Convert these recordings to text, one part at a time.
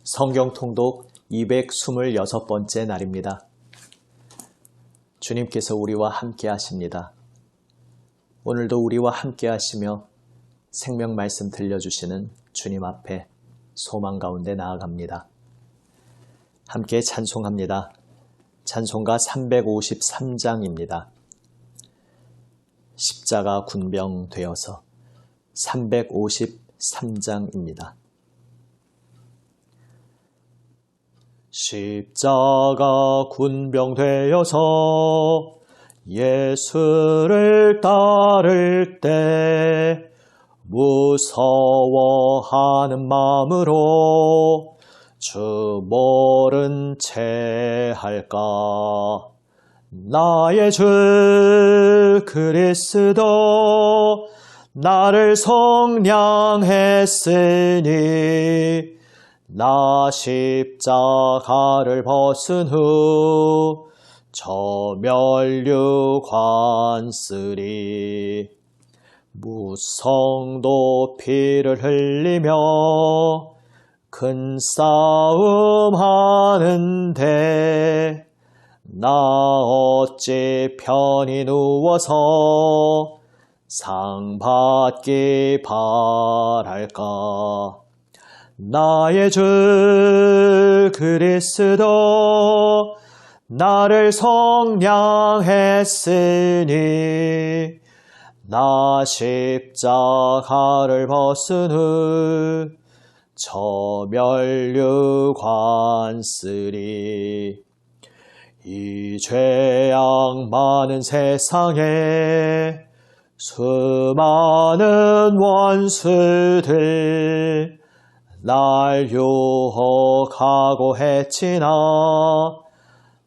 성경 통독 226번째 날입니다. 주님께서 우리와 함께 하십니다. 오늘도 우리와 함께 하시며 생명 말씀 들려주시는 주님 앞에 소망 가운데 나아갑니다. 함께 찬송합니다. 찬송가 353장입니다. 십자가 군병 되어서 353장입니다. 십자가 군병 되어서 예수를 따를 때 무서워하는 마음으로 주 모른 채 할까. 나의 주 그리스도 나를 속량했으니 나 십자가를 벗은 후 저 멸류관 쓰리. 무성도 피를 흘리며 큰 싸움 하는데 나 어찌 편히 누워서 상 받기 바랄까. 나의 주 그리스도 나를 속량했으니 나 십자가를 벗은 후 저 멸류관 쓰리. 이 죄악 많은 세상에 수많은 원수들 날 유혹하고 했지나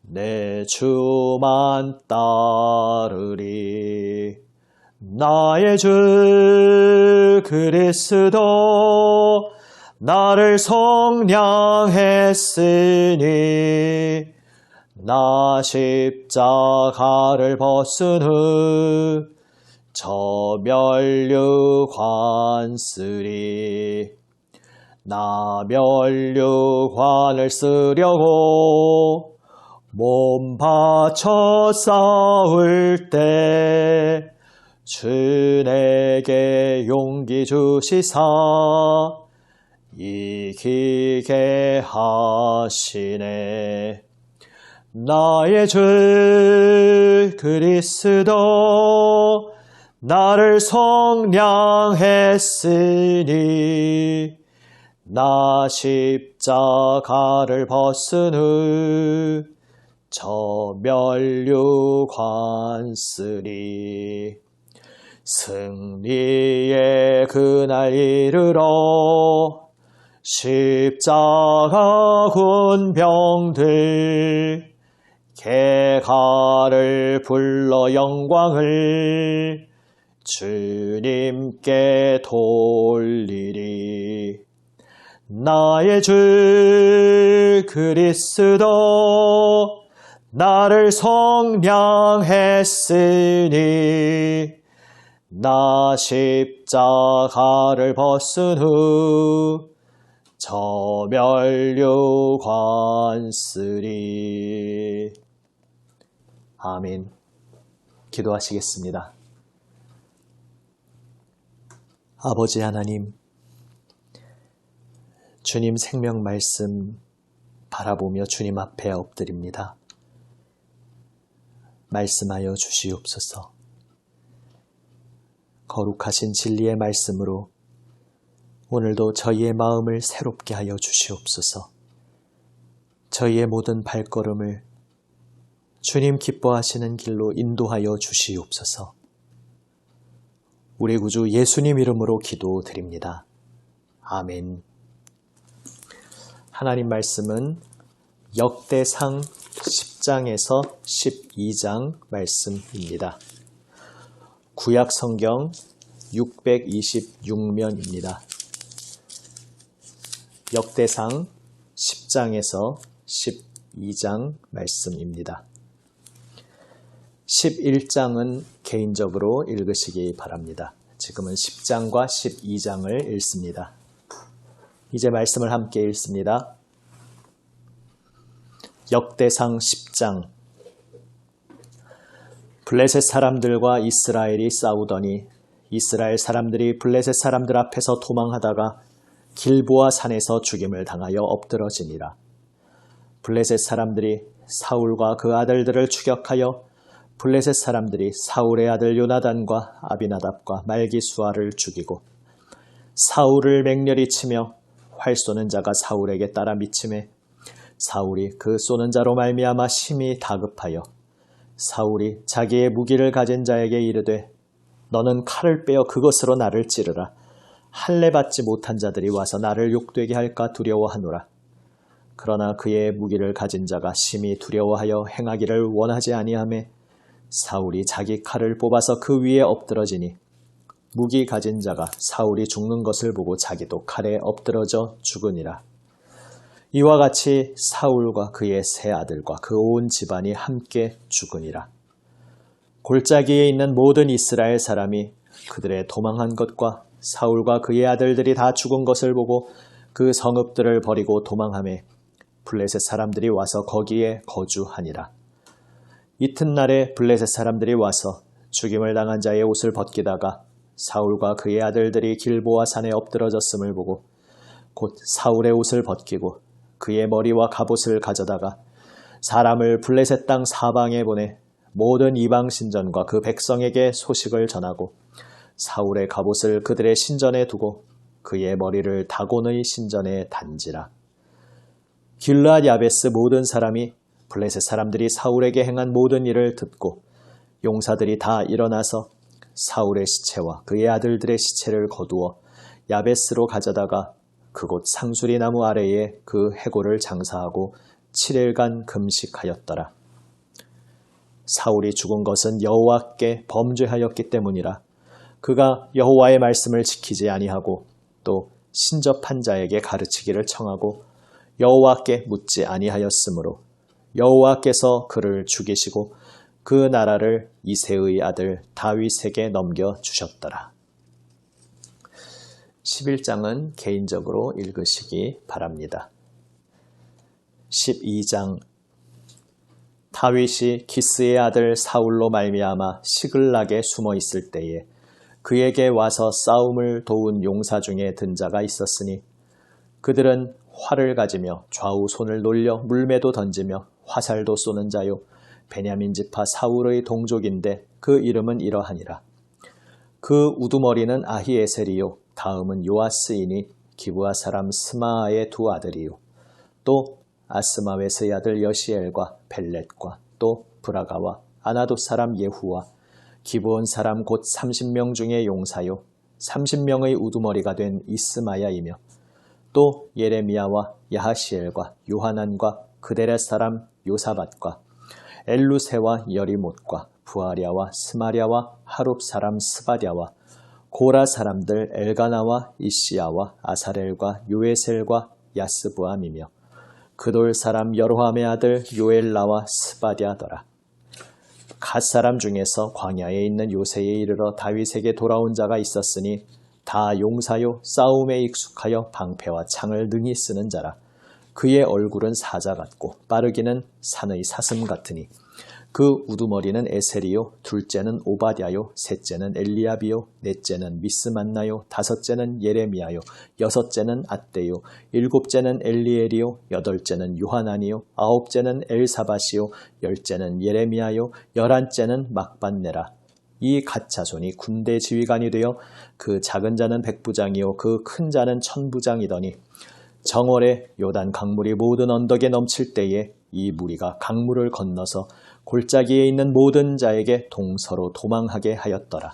내 주만 따르리. 나의 주 그리스도 나를 속량했으니 나 십자가를 벗은 후 저 멸류관 쓰리. 나 멸류관을 쓰려고 몸 바쳐 싸울 때 주 내게 용기 주시사 이기게 하시네. 나의 주 그리스도 나를 속량했으니 나 십자가를 벗은 후 저 멸류관 쓰리. 승리의 그날 이르러 십자가 군병들 개가를 불러 영광을 주님께 돌리리. 나의 주 그리스도 나를 속량했으니 나 십자가를 벗은 후 저 멸류관 쓰리. 아멘. 기도하시겠습니다. 아버지 하나님, 주님 생명 말씀 바라보며 주님 앞에 엎드립니다. 말씀하여 주시옵소서. 거룩하신 진리의 말씀으로 오늘도 저희의 마음을 새롭게 하여 주시옵소서. 저희의 모든 발걸음을 주님 기뻐하시는 길로 인도하여 주시옵소서. 우리 구주 예수님 이름으로 기도드립니다. 아멘. 하나님 말씀은 역대상 10장에서 12장 말씀입니다. 구약 성경 626면입니다. 역대상 10장에서 12장 말씀입니다. 11장은 개인적으로 읽으시기 바랍니다. 지금은 10장과 12장을 읽습니다. 이제 말씀을 함께 읽습니다. 역대상 10장. 블레셋 사람들과 이스라엘이 싸우더니 이스라엘 사람들이 블레셋 사람들 앞에서 도망하다가 길보아 산에서 죽임을 당하여 엎드러지니라. 블레셋 사람들이 사울과 그 아들들을 추격하여 블레셋 사람들이 사울의 아들 요나단과 아비나답과 말기수아를 죽이고 사울을 맹렬히 치며 활 쏘는 자가 사울에게 따라 미치매 사울이 그 쏘는 자로 말미암아 심히 다급하여 사울이 자기의 무기를 가진 자에게 이르되 너는 칼을 빼어 그것으로 나를 찌르라. 할례 받지 못한 자들이 와서 나를 욕되게 할까 두려워하노라. 그러나 그의 무기를 가진 자가 심히 두려워하여 행하기를 원하지 아니하매 사울이 자기 칼을 뽑아서 그 위에 엎드러지니 무기 가진 자가 사울이 죽는 것을 보고 자기도 칼에 엎드러져 죽으니라. 이와 같이 사울과 그의 세 아들과 그 온 집안이 함께 죽으니라. 골짜기에 있는 모든 이스라엘 사람이 그들의 도망한 것과 사울과 그의 아들들이 다 죽은 것을 보고 그 성읍들을 버리고 도망하매 블레셋 사람들이 와서 거기에 거주하니라. 이튿날에 블레셋 사람들이 와서 죽임을 당한 자의 옷을 벗기다가 사울과 그의 아들들이 길보아 산에 엎드러졌음을 보고 곧 사울의 옷을 벗기고 그의 머리와 갑옷을 가져다가 사람을 블레셋 땅 사방에 보내 모든 이방 신전과 그 백성에게 소식을 전하고 사울의 갑옷을 그들의 신전에 두고 그의 머리를 다곤의 신전에 단지라. 길르앗 야베스 모든 사람이 블레셋 사람들이 사울에게 행한 모든 일을 듣고 용사들이 다 일어나서 사울의 시체와 그의 아들들의 시체를 거두어 야베스로 가져다가 그곳 상수리 나무 아래에 그 해골을 장사하고 7일간 금식하였더라. 사울이 죽은 것은 여호와께 범죄하였기 때문이라. 그가 여호와의 말씀을 지키지 아니하고 또 신접한 자에게 가르치기를 청하고 여호와께 묻지 아니하였으므로 여호와께서 그를 죽이시고 그 나라를 이새의 아들 다윗에게 넘겨주셨더라. 11장은 개인적으로 읽으시기 바랍니다. 12장. 다윗이 기스의 아들 사울로 말미암아 시글락에 숨어 있을 때에 그에게 와서 싸움을 도운 용사 중에 든 자가 있었으니 그들은 활을 가지며 좌우 손을 놀려 물매도 던지며 화살도 쏘는 자요 베냐민 지파 사울의 동족인데 그 이름은 이러하니라. 그 우두머리는 아히에셀이요 다음은 요아스이니 기브아 사람 스마아의 두 아들이요 또 아스마웨스의 아들 여시엘과 벨렛과 또 브라가와 아나돗 사람 예후와 기브온 사람 곧 30명 중의 용사요 30명의 우두머리가 된 이스마야이며 또 예레미야와 야하시엘과 요하난과 그데렛 사람 요사밧과 엘루세와 여리못과 부아랴와 스마랴와 하룹 사람 스바랴와 고라 사람들 엘가나와 이시야와 아사렐과 요에셀과 야스부암이며 그돌 사람 여로함의 아들 요엘라와 스바랴더라. 갓 사람 중에서 광야에 있는 요새에 이르러 다윗에게 돌아온 자가 있었으니 다 용사요 싸움에 익숙하여 방패와 창을 능히 쓰는 자라. 그의 얼굴은 사자 같고 빠르기는 산의 사슴 같으니 그 우두머리는 에셀이요 둘째는 오바댜요 셋째는 엘리압이요 넷째는 미스만나요 다섯째는 예레미야요 여섯째는 앗대요 일곱째는 엘리엘이요 여덟째는 요하난이요 아홉째는 엘사밧이요 열째는 예레미야요 열한째는 막반네라. 이 갓 자손이 군대 지휘관이 되어 그 작은 자는 백부장이요 그 큰 자는 천부장이더니 정월에 요단 강물이 모든 언덕에 넘칠 때에 이 무리가 강물을 건너서 골짜기에 있는 모든 자에게 동서로 도망하게 하였더라.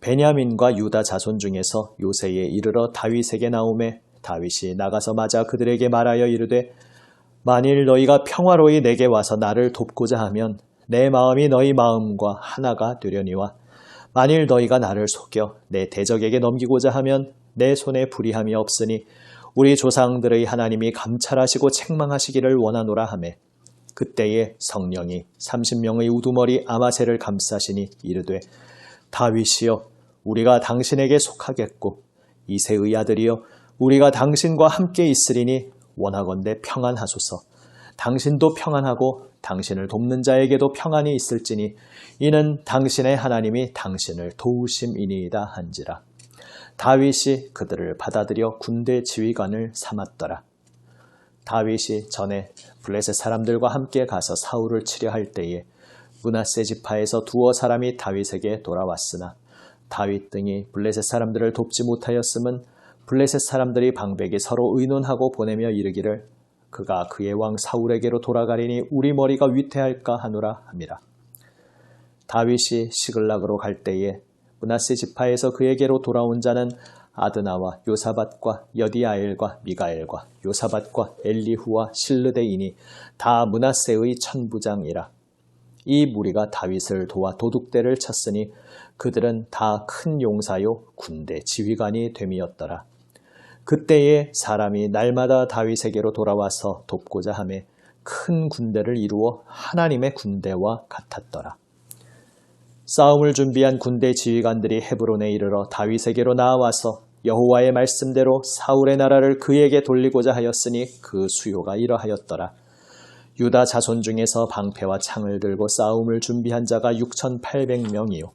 베냐민과 유다 자손 중에서 요새에 이르러 다윗에게 나오매 다윗이 나가서 맞아 그들에게 말하여 이르되 만일 너희가 평화로이 내게 와서 나를 돕고자 하면 내 마음이 너희 마음과 하나가 되려니와 만일 너희가 나를 속여 내 대적에게 넘기고자 하면 내 손에 불의함이 없으니 우리 조상들의 하나님이 감찰하시고 책망하시기를 원하노라 하매 그때에 성령이 30명의 우두머리 아마새를 감싸시니 이르되 다윗이여 우리가 당신에게 속하겠고 이새의 아들이여 우리가 당신과 함께 있으리니 원하건대 평안하소서. 당신도 평안하고 당신을 돕는 자에게도 평안이 있을지니 이는 당신의 하나님이 당신을 도우심이니이다 한지라. 다윗이 그들을 받아들여 군대 지휘관을 삼았더라. 다윗이 전에 블레셋 사람들과 함께 가서 사울을 치려 할 때에 므낫세 지파에서 두어 사람이 다윗에게 돌아왔으나 다윗 등이 블레셋 사람들을 돕지 못하였음은 블레셋 사람들이 방백이 서로 의논하고 보내며 이르기를 그가 그의 왕 사울에게로 돌아가리니 우리 머리가 위태할까 하노라 함이라. 다윗이 시글락으로 갈 때에 므낫세 지파에서 그에게로 돌아온 자는 아드나와 요사밧과 여디아엘과 미가엘과 요사밧과 엘리후와 실르데이니 다 므낫세의 천부장이라. 이 무리가 다윗을 도와 도둑대를 쳤으니 그들은 다 큰 용사요 군대 지휘관이 됨이었더라. 그때에 사람이 날마다 다윗에게로 돌아와서 돕고자 하매 큰 군대를 이루어 하나님의 군대와 같았더라. 싸움을 준비한 군대 지휘관들이 헤브론에 이르러 다윗에게로 나와서 여호와의 말씀대로 사울의 나라를 그에게 돌리고자 하였으니 그 수요가 이러하였더라. 유다 자손 중에서 방패와 창을 들고 싸움을 준비한 자가 6,800명이요.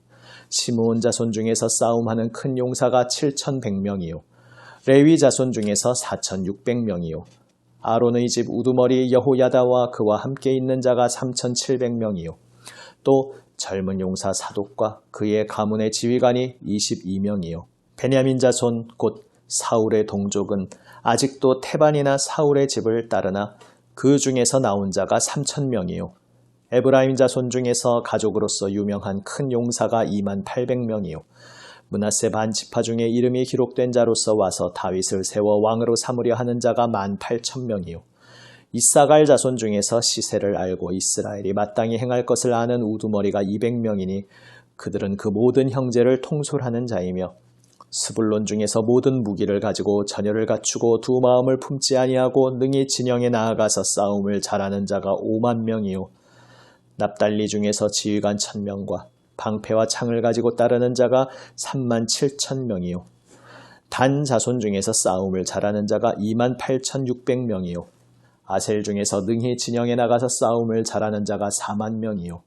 시므온 자손 중에서 싸움하는 큰 용사가 7,100명이요. 레위 자손 중에서 4,600명이요. 아론의 집 우두머리 여호야다와 그와 함께 있는 자가 3,700명이요. 또 젊은 용사 사독과 그의 가문의 지휘관이 22명이요. 베냐민 자손 곧 사울의 동족은 아직도 태반이나 사울의 집을 따르나 그 중에서 나온 자가 3,000명이요. 에브라임 자손 중에서 가족으로서 유명한 큰 용사가 28,000명이요. 므낫세 반지파 중에 이름이 기록된 자로서 와서 다윗을 세워 왕으로 삼으려 하는 자가 18,000명이요. 이사갈 자손 중에서 시세를 알고 이스라엘이 마땅히 행할 것을 아는 우두머리가 200명이니 그들은 그 모든 형제를 통솔하는 자이며 스불론 중에서 모든 무기를 가지고 전열을 갖추고 두 마음을 품지 아니하고 능히 진영에 나아가서 싸움을 잘하는 자가 50,000명이요. 납달리 중에서 지휘관 1,000명과 방패와 창을 가지고 따르는 자가 37,000명이요. 단 자손 중에서 싸움을 잘하는 자가 28,600명이요. 아셀 중에서 능히 진영에 나가서 싸움을 잘하는 자가 40,000명이요.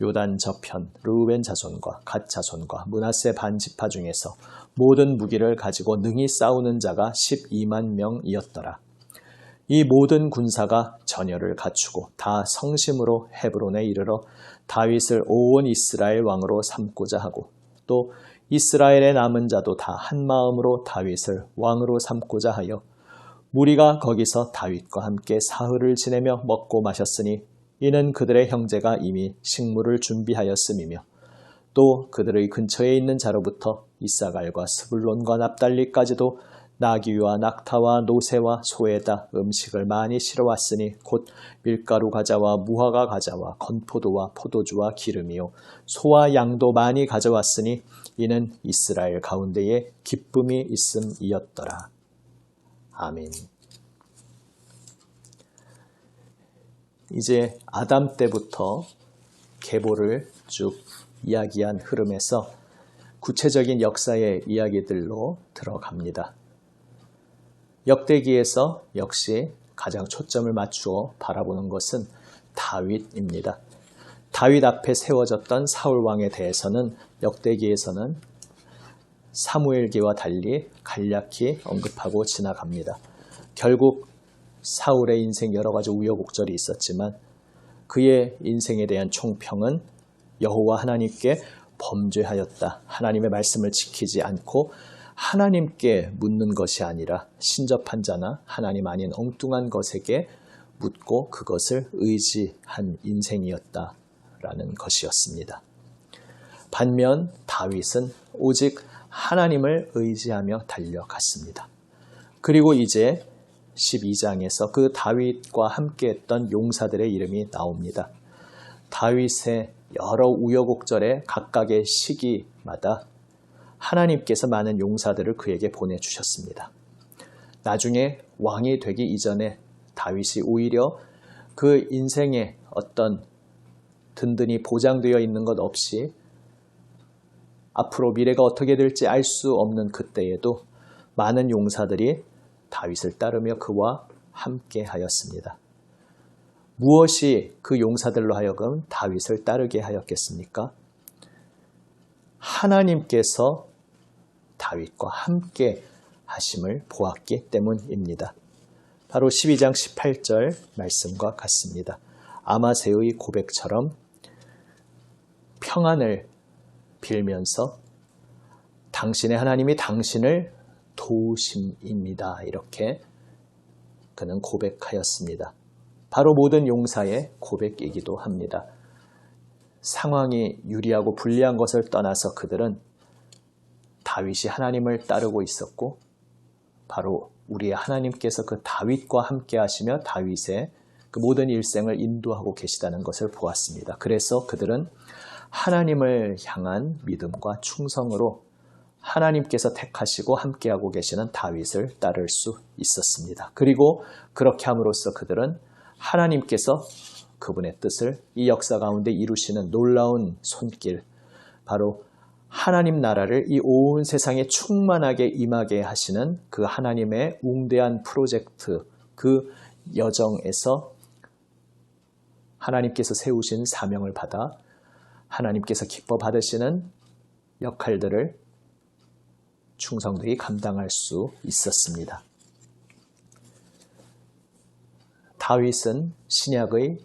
요단 저편 르우벤 자손과 갓 자손과 므낫세 반지파 중에서 모든 무기를 가지고 능히 싸우는 자가 120,000명이었더라. 이 모든 군사가 전열을 갖추고 다 성심으로 헤브론에 이르러 다윗을 온 이스라엘 왕으로 삼고자 하고 또 이스라엘의 남은 자도 다 한마음으로 다윗을 왕으로 삼고자 하여 무리가 거기서 다윗과 함께 사흘을 지내며 먹고 마셨으니 이는 그들의 형제가 이미 식물을 준비하였음이며 또 그들의 근처에 있는 자로부터 이사갈과 스불론과 납달리까지도 나귀와 낙타와 노새와 소에다 음식을 많이 실어왔으니 곧 밀가루 과자와 무화과 과자와 건포도와 포도주와 기름이요 소와 양도 많이 가져왔으니 이는 이스라엘 가운데에 기쁨이 있음이었더라. 아멘. 이제 아담 때부터 계보를 쭉 이야기한 흐름에서 구체적인 역사의 이야기들로 들어갑니다. 역대기에서 역시 가장 초점을 맞추어 바라보는 것은 다윗입니다. 다윗 앞에 세워졌던 사울 왕에 대해서는 역대기에서는 사무엘기와 달리 간략히 언급하고 지나갑니다. 결국 사울의 인생 여러 가지 우여곡절이 있었지만 그의 인생에 대한 총평은 여호와 하나님께 범죄하였다. 하나님의 말씀을 지키지 않고 하나님께 묻는 것이 아니라 신접한 자나 하나님 아닌 엉뚱한 것에게 묻고 그것을 의지한 인생이었다라는 것이었습니다. 반면 다윗은 오직 하나님을 의지하며 달려갔습니다. 그리고 이제 12장에서 그 다윗과 함께했던 용사들의 이름이 나옵니다. 다윗의 여러 우여곡절의 각각의 시기마다 하나님께서 많은 용사들을 그에게 보내주셨습니다. 나중에 왕이 되기 이전에 다윗이 오히려 그 인생에 어떤 든든히 보장되어 있는 것 없이 앞으로 미래가 어떻게 될지 알 수 없는 그때에도 많은 용사들이 다윗을 따르며 그와 함께 하였습니다. 무엇이 그 용사들로 하여금 다윗을 따르게 하였겠습니까? 하나님께서 다윗과 함께 하심을 보았기 때문입니다. 바로 12장 18절 말씀과 같습니다. 아마새의 고백처럼 평안을 빌면서 당신의 하나님이 당신을 도우심입니다. 이렇게 그는 고백하였습니다. 바로 모든 용사의 고백이기도 합니다. 상황이 유리하고 불리한 것을 떠나서 그들은 다윗이 하나님을 따르고 있었고 바로 우리의 하나님께서 그 다윗과 함께 하시며 다윗의 그 모든 일생을 인도하고 계시다는 것을 보았습니다. 그래서 그들은 하나님을 향한 믿음과 충성으로 하나님께서 택하시고 함께하고 계시는 다윗을 따를 수 있었습니다. 그리고 그렇게 함으로써 그들은 하나님께서 그분의 뜻을 이 역사 가운데 이루시는 놀라운 손길, 바로 하나님 나라를 이 온 세상에 충만하게 임하게 하시는 그 하나님의 웅대한 프로젝트, 그 여정에서 하나님께서 세우신 사명을 받아 하나님께서 기뻐 받으시는 역할들을 충성되이 감당할 수 있었습니다. 다윗은 신약의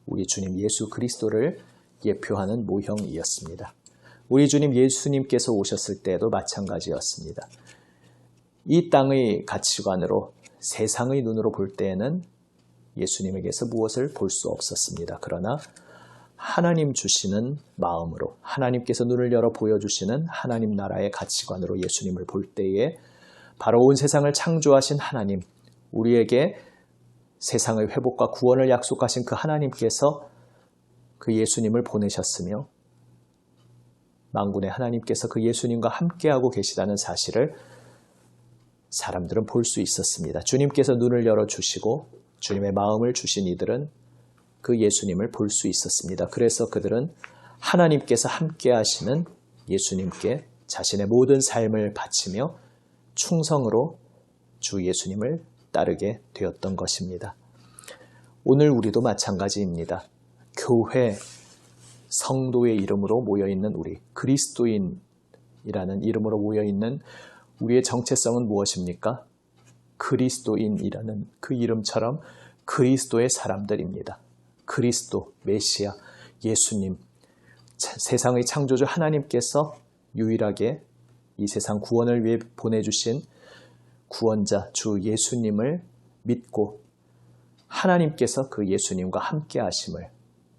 우리 주님 예수 그리스도를 예표하는 모형이었습니다. 우리 주님 예수님께서 오셨을 때에도 마찬가지였습니다. 이 땅의 가치관으로 세상의 눈으로 볼 때에는 예수님에게서 무엇을 볼 수 없었습니다. 그러나 하나님 주시는 마음으로 하나님께서 눈을 열어 보여주시는 하나님 나라의 가치관으로 예수님을 볼 때에 바로 온 세상을 창조하신 하나님, 우리에게 세상의 회복과 구원을 약속하신 그 하나님께서 그 예수님을 보내셨으며 만군의 하나님께서 그 예수님과 함께하고 계시다는 사실을 사람들은 볼 수 있었습니다. 주님께서 눈을 열어주시고 주님의 마음을 주신 이들은 그 예수님을 볼 수 있었습니다. 그래서 그들은 하나님께서 함께 하시는 예수님께 자신의 모든 삶을 바치며 충성으로 주 예수님을 따르게 되었던 것입니다. 오늘 우리도 마찬가지입니다. 교회, 성도의 이름으로 모여있는 우리, 그리스도인이라는 이름으로 모여있는 우리의 정체성은 무엇입니까? 그리스도인이라는 그 이름처럼 그리스도의 사람들입니다. 그리스도, 메시아, 예수님, 세상의 창조주 하나님께서 유일하게 이 세상 구원을 위해 보내주신 구원자 주 예수님을 믿고 하나님께서 그 예수님과 함께 하심을,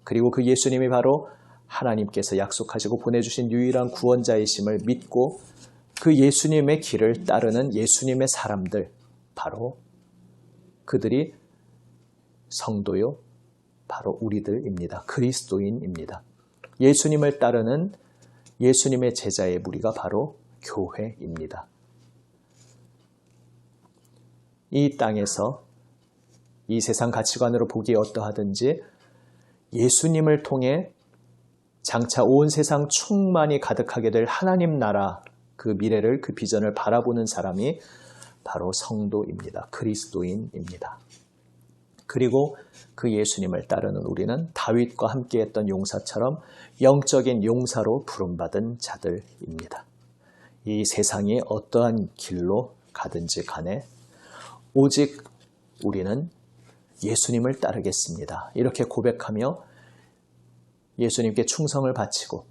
그리고 그 예수님이 바로 하나님께서 약속하시고 보내주신 유일한 구원자이심을 믿고 그 예수님의 길을 따르는 예수님의 사람들, 바로 그들이 성도요, 바로 우리들입니다. 그리스도인입니다. 예수님을 따르는 예수님의 제자의 무리가 바로 교회입니다. 이 땅에서 이 세상 가치관으로 보기 어떠하든지 예수님을 통해 장차 온 세상 충만히 가득하게 될 하나님 나라, 그 미래를, 그 비전을 바라보는 사람이 바로 성도입니다. 그리스도인입니다. 그리고 그 예수님을 따르는 우리는 다윗과 함께했던 용사처럼 영적인 용사로 부름받은 자들입니다. 이 세상이 어떠한 길로 가든지 간에 오직 우리는 예수님을 따르겠습니다. 이렇게 고백하며 예수님께 충성을 바치고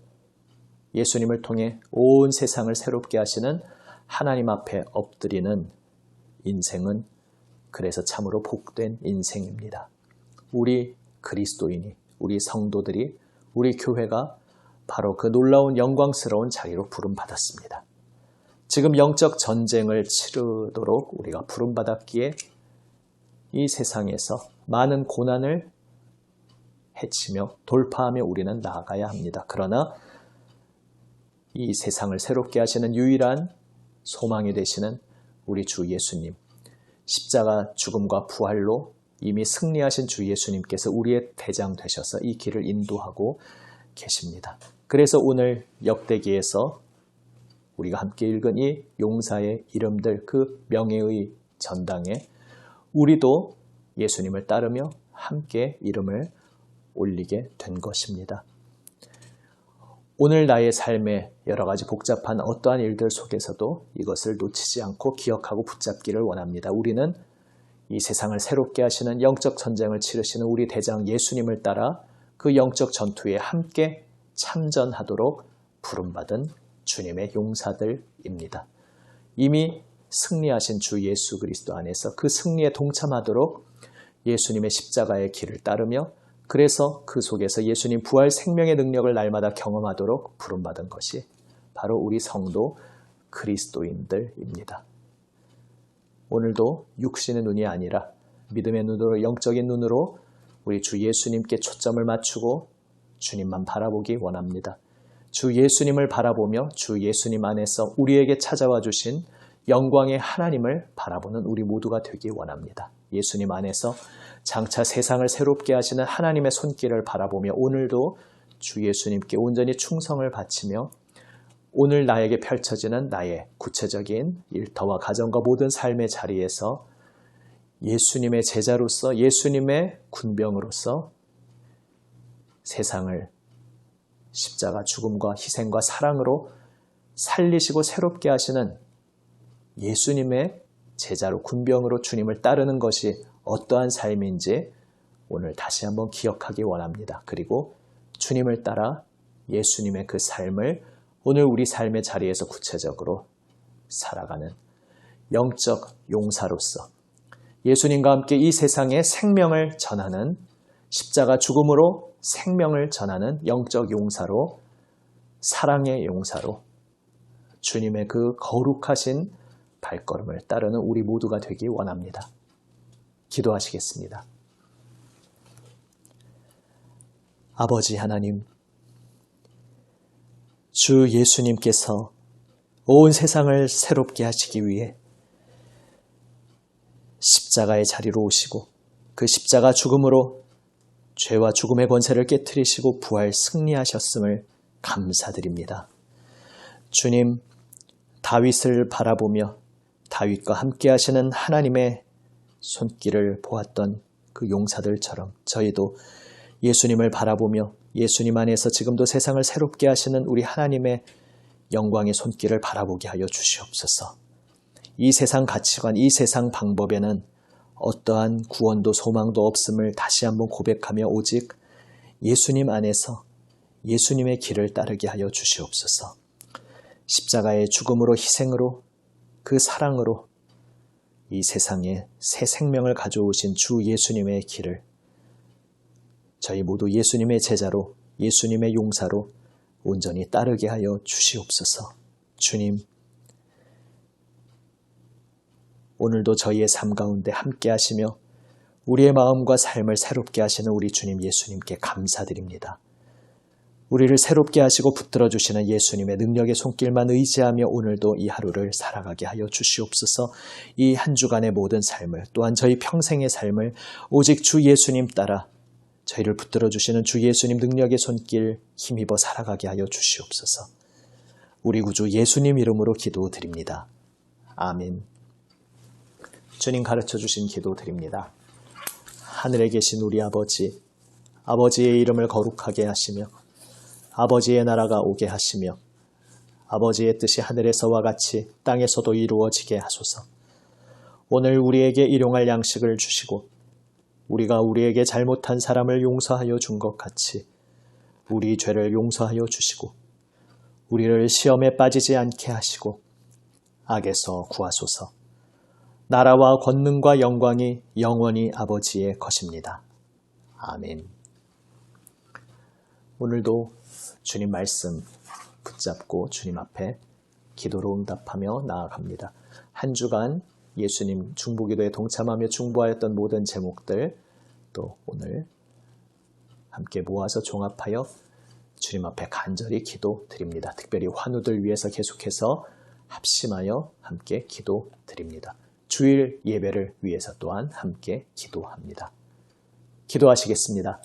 예수님을 통해 온 세상을 새롭게 하시는 하나님 앞에 엎드리는 인생은 그래서 참으로 복된 인생입니다. 우리 그리스도인이, 우리 성도들이, 우리 교회가 바로 그 놀라운 영광스러운 자리로 부름받았습니다. 지금 영적 전쟁을 치르도록 우리가 부름받았기에 이 세상에서 많은 고난을 헤치며 돌파하며 우리는 나아가야 합니다. 그러나 이 세상을 새롭게 하시는 유일한 소망이 되시는 우리 주 예수님, 십자가 죽음과 부활로 이미 승리하신 주 예수님께서 우리의 대장 되셔서 이 길을 인도하고 계십니다. 그래서 오늘 역대기에서 우리가 함께 읽은 이 용사의 이름들, 그 명예의 전당에 우리도 예수님을 따르며 함께 이름을 올리게 된 것입니다. 오늘 나의 삶의 여러 가지 복잡한 어떠한 일들 속에서도 이것을 놓치지 않고 기억하고 붙잡기를 원합니다. 우리는 이 세상을 새롭게 하시는 영적 전쟁을 치르시는 우리 대장 예수님을 따라 그 영적 전투에 함께 참전하도록 부름받은 주님의 용사들입니다. 이미 승리하신 주 예수 그리스도 안에서 그 승리에 동참하도록 예수님의 십자가의 길을 따르며 그래서 그 속에서 예수님 부활 생명의 능력을 날마다 경험하도록 부름받은 것이 바로 우리 성도 그리스도인들입니다. 오늘도 육신의 눈이 아니라 믿음의 눈으로 영적인 눈으로 우리 주 예수님께 초점을 맞추고 주님만 바라보기 원합니다. 주 예수님을 바라보며 주 예수님 안에서 우리에게 찾아와 주신 영광의 하나님을 바라보는 우리 모두가 되기 원합니다. 예수님 안에서 장차 세상을 새롭게 하시는 하나님의 손길을 바라보며 오늘도 주 예수님께 온전히 충성을 바치며 오늘 나에게 펼쳐지는 나의 구체적인 일터와 가정과 모든 삶의 자리에서 예수님의 제자로서 예수님의 군병으로서 세상을 십자가 죽음과 희생과 사랑으로 살리시고 새롭게 하시는 예수님의 제자로 군병으로 주님을 따르는 것이 어떠한 삶인지 오늘 다시 한번 기억하기 원합니다. 그리고 주님을 따라 예수님의 그 삶을 오늘 우리 삶의 자리에서 구체적으로 살아가는 영적 용사로서 예수님과 함께 이 세상에 생명을 전하는 십자가 죽음으로 생명을 전하는 영적 용사로 사랑의 용사로 주님의 그 거룩하신 발걸음을 따르는 우리 모두가 되기 원합니다. 기도하시겠습니다. 아버지 하나님, 주 예수님께서 온 세상을 새롭게 하시기 위해 십자가의 자리로 오시고 그 십자가 죽음으로 죄와 죽음의 권세를 깨트리시고 부활 승리하셨음을 감사드립니다. 주님, 다윗을 바라보며 다윗과 함께 하시는 하나님의 손길을 보았던 그 용사들처럼 저희도 예수님을 바라보며 예수님 안에서 지금도 세상을 새롭게 하시는 우리 하나님의 영광의 손길을 바라보게 하여 주시옵소서. 이 세상 가치관, 이 세상 방법에는 어떠한 구원도 소망도 없음을 다시 한번 고백하며 오직 예수님 안에서 예수님의 길을 따르게 하여 주시옵소서. 십자가의 죽음으로 희생으로 그 사랑으로 이 세상에 새 생명을 가져오신 주 예수님의 길을 저희 모두 예수님의 제자로 예수님의 용사로 온전히 따르게 하여 주시옵소서. 주님, 오늘도 저희의 삶 가운데 함께 하시며 우리의 마음과 삶을 새롭게 하시는 우리 주님 예수님께 감사드립니다. 우리를 새롭게 하시고 붙들어 주시는 예수님의 능력의 손길만 의지하며 오늘도 이 하루를 살아가게 하여 주시옵소서. 이 한 주간의 모든 삶을 또한 저희 평생의 삶을 오직 주 예수님 따라 저희를 붙들어 주시는 주 예수님 능력의 손길 힘입어 살아가게 하여 주시옵소서. 우리 구주 예수님 이름으로 기도드립니다. 아멘. 주님 가르쳐 주신 기도드립니다. 하늘에 계신 우리 아버지, 아버지의 이름을 거룩하게 하시며 아버지의 나라가 오게 하시며 아버지의 뜻이 하늘에서와 같이 땅에서도 이루어지게 하소서. 오늘 우리에게 일용할 양식을 주시고 우리가 우리에게 잘못한 사람을 용서하여 준 것 같이 우리 죄를 용서하여 주시고 우리를 시험에 빠지지 않게 하시고 악에서 구하소서. 나라와 권능과 영광이 영원히 아버지의 것입니다. 아멘. 오늘도 주님 말씀 붙잡고 주님 앞에 기도로 응답하며 나아갑니다. 한 주간 예수님 중보기도에 동참하며 중보하였던 모든 제목들 또 오늘 함께 모아서 종합하여 주님 앞에 간절히 기도드립니다. 특별히 환우들 위해서 계속해서 합심하여 함께 기도드립니다. 주일 예배를 위해서 또한 함께 기도합니다. 기도하시겠습니다.